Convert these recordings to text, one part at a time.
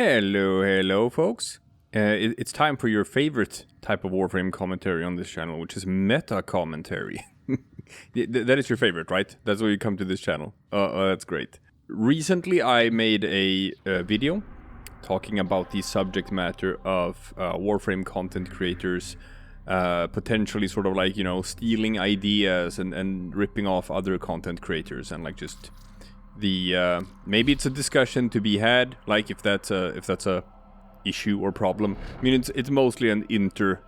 Hello, folks. It's time for your favorite type of Warframe commentary on this channel, which is meta commentary. That is your favorite, right? That's why you come to this channel. That's great. Recently, I made a video talking about the subject matter of Warframe content creators potentially sort of like, you know, stealing ideas and ripping off other content creators, and like just the maybe it's a discussion to be had, like if that's a issue or problem. I mean, it's mostly an inter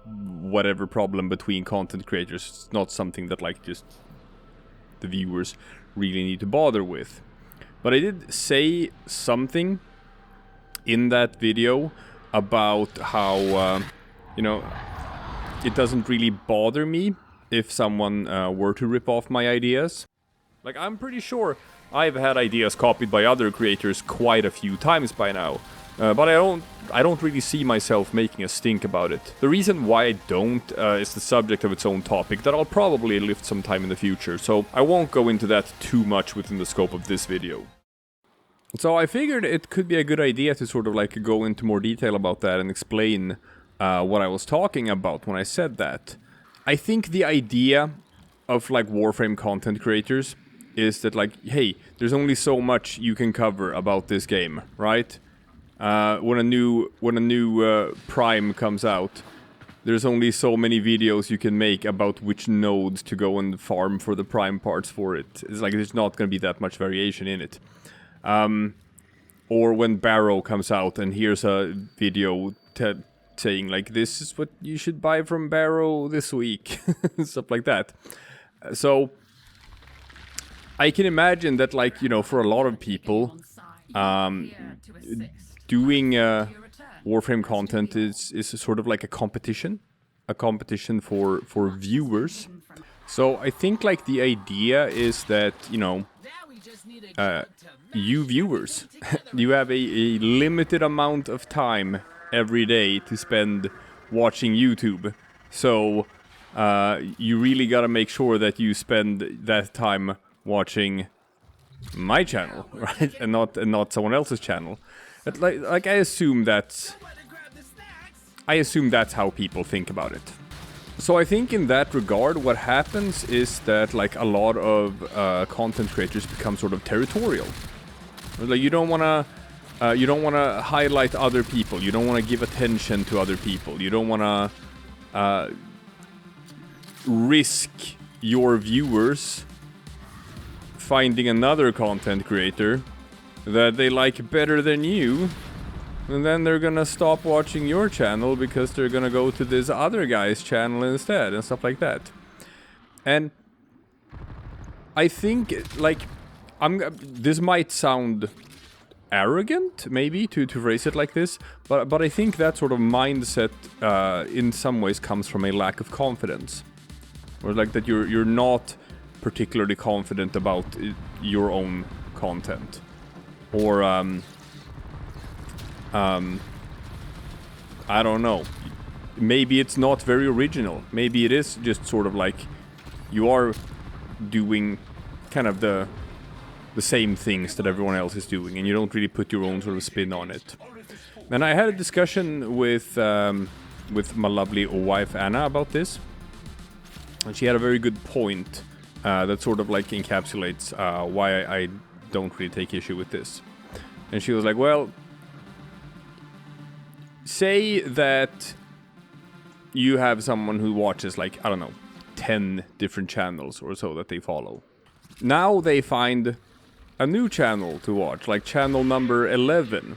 whatever problem between content creators. It's not something that like just the viewers really need to bother with. But I did say something in that video about how you know, it doesn't really bother me if someone were to rip off my ideas. Like, I'm pretty sure I've had ideas copied by other creators quite a few times by now. But I don't really see myself making a stink about it. The reason why I don't is the subject of its own topic that I'll probably lift sometime in the future, so I won't go into that too much within the scope of this video. So I figured it could be a good idea to sort of like go into more detail about that and explain what I was talking about when I said that. I think the idea of like Warframe content creators is that like, hey, there's only so much you can cover about this game, right? When a new Prime comes out, there's only so many videos you can make about which nodes to go and farm for the Prime parts for it. It's like there's not going to be that much variation in it. Or when Barrow comes out and here's a video saying like, this is what you should buy from Barrow this week, stuff like that. So I can imagine that, like, you know, for a lot of people, doing Warframe content is sort of like a competition for viewers. So I think like the idea is that, you know, you viewers, you have a limited amount of time every day to spend watching YouTube. So you really gotta make sure that you spend that time watching my channel, right, and not someone else's channel. But like I assume that's how people think about it. So I think in that regard, what happens is that like a lot of content creators become sort of territorial. Like you don't wanna highlight other people. You don't wanna give attention to other people. You don't wanna risk your viewers finding another content creator that they like better than you, and then they're gonna stop watching your channel because they're gonna go to this other guy's channel instead and stuff like that. And I think like this might sound arrogant maybe to phrase it like this, but I think that sort of mindset in some ways comes from a lack of confidence, or like that you're not particularly confident about your own content, or I don't know, maybe it's not very original, maybe it is just sort of like you are doing kind of the same things that everyone else is doing, and you don't really put your own sort of spin on it. And I had a discussion with my lovely wife Anna about this, and she had a very good point that sort of like encapsulates why I don't really take issue with this. And she was like, well, say that you have someone who watches like, I don't know, 10 different channels or so that they follow. Now they find a new channel to watch, like channel number 11.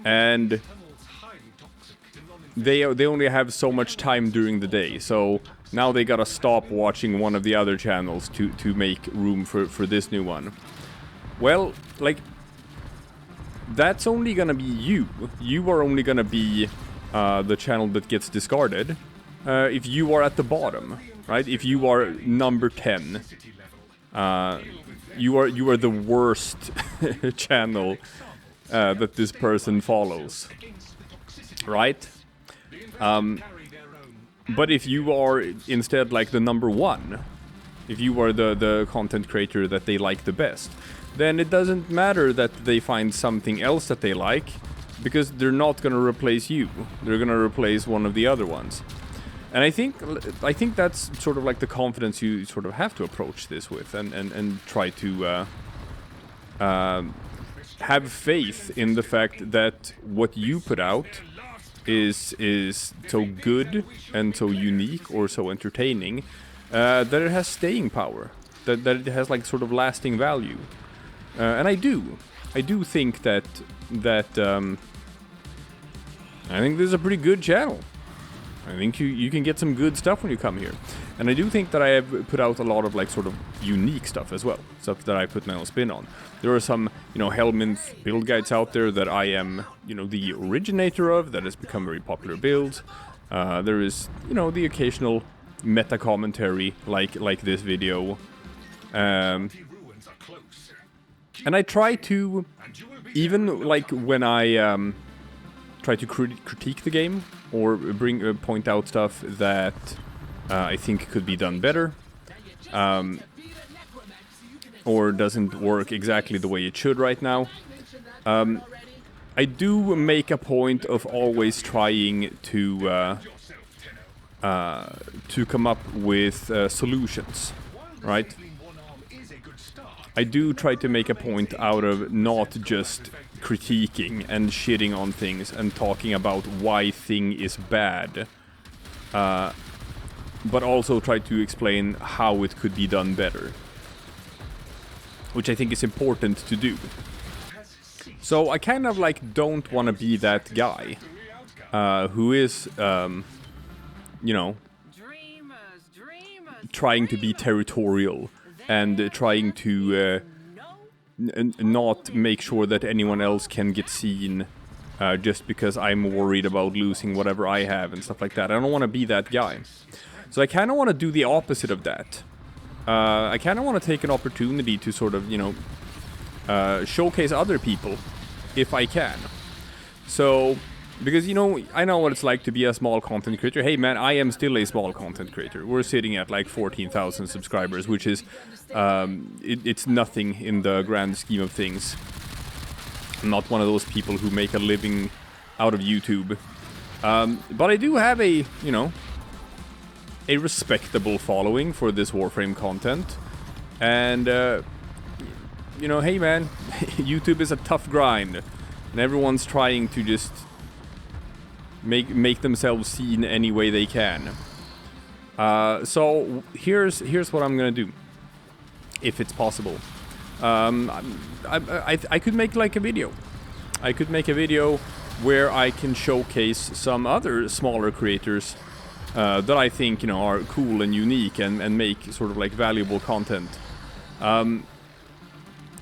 And they only have so much time during the day, so now they gotta stop watching one of the other channels to make room for this new one. Well, like, that's only gonna be you. You are only gonna be the channel that gets discarded if you are at the bottom, right? If you are number 10, you are the worst channel that this person follows, right? But if you are instead like the number 1, if you are the content creator that they like the best, then it doesn't matter that they find something else that they like, because they're not gonna replace you. They're gonna replace one of the other ones. And I think that's sort of like the confidence you sort of have to approach this with, and try to have faith in the fact that what you put out is so good and so unique or so entertaining that it has staying power, that it has like sort of lasting value. And I do think that I think this is a pretty good channel. I think you can get some good stuff when you come here. And I do think that I have put out a lot of like sort of unique stuff as well. Stuff that I put my own spin on. There are some, you know, Helminth build guides out there that I am, you know, the originator of, that has become very popular builds. There is, you know, the occasional meta commentary like this video. And I try to, even like when I try to critique the game, or point out stuff that I think could be done better, or doesn't work exactly the way it should right now. I do make a point of always trying to come up with solutions, right? I do try to make a point out of not just critiquing and shitting on things and talking about why thing is bad, but also try to explain how it could be done better, which I think is important to do. So I kind of like don't want to be that guy who is, you know, trying to be territorial and trying to not make sure that anyone else can get seen just because I'm worried about losing whatever I have and stuff like that. I don't want to be that guy. So I kind of want to do the opposite of that. I kind of want to take an opportunity to sort of, you know, showcase other people if I can. So, because, you know, I know what it's like to be a small content creator. Hey man, I am still a small content creator. We're sitting at like 14,000 subscribers, which is, it's nothing in the grand scheme of things. I'm not one of those people who make a living out of YouTube. But I do have a, you know, a respectable following for this Warframe content. And, you know, hey man, YouTube is a tough grind. And everyone's trying to just make themselves seen any way they can. So here's what I'm gonna do, if it's possible. I could make like a video. I could make a video where I can showcase some other smaller creators that I think, you know, are cool and unique and make sort of like valuable content.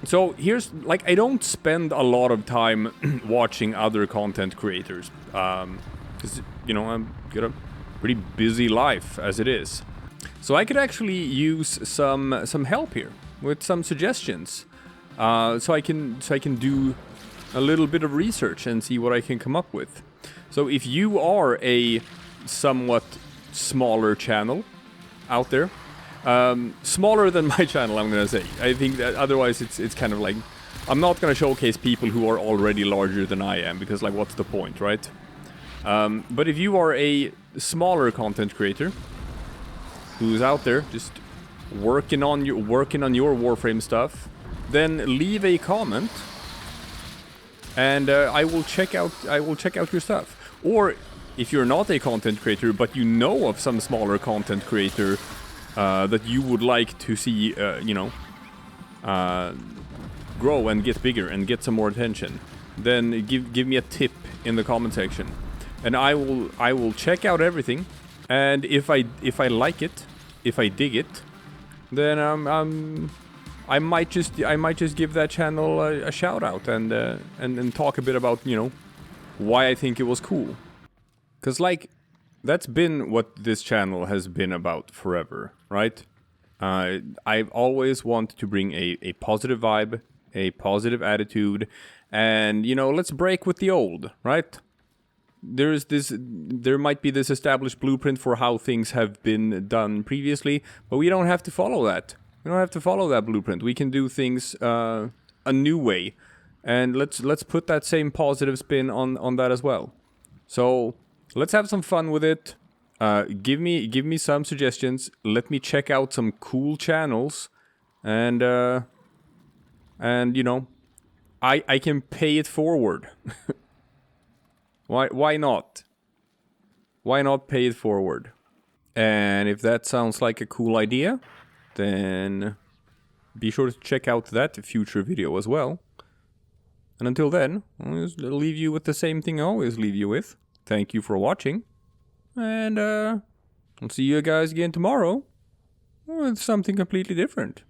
So here's, like, I don't spend a lot of time watching other content creators, because, you know, I've got a pretty busy life as it is. So I could actually use some help here with some suggestions, so I can do a little bit of research and see what I can come up with. So if you are a somewhat smaller channel out there, smaller than my channel, I'm gonna say. I think that otherwise it's kind of like, I'm not gonna showcase people who are already larger than I am, because like, what's the point, right? But if you are a smaller content creator who's out there just working on your Warframe stuff, then leave a comment, and I will check out your stuff. Or if you're not a content creator but you know of some smaller content creator that you would like to see, you know, grow and get bigger and get some more attention, then give me a tip in the comment section, and I will check out everything. And if I like it, if I dig it, then I might just give that channel a shout out and talk a bit about, you know, why I think it was cool. 'Cause like, that's been what this channel has been about forever, right? I've always wanted to bring a positive vibe, a positive attitude, and, you know, let's break with the old, right? There might be this established blueprint for how things have been done previously, but we don't have to follow that. We don't have to follow that blueprint. We can do things a new way. And let's put that same positive spin on that as well. So let's have some fun with it. Give me some suggestions. Let me check out some cool channels, and you know, I can pay it forward. Why not? Why not pay it forward? And if that sounds like a cool idea, then be sure to check out that future video as well. And until then, I'll just leave you with the same thing I always leave you with. Thank you for watching. And I'll see you guys again tomorrow with something completely different.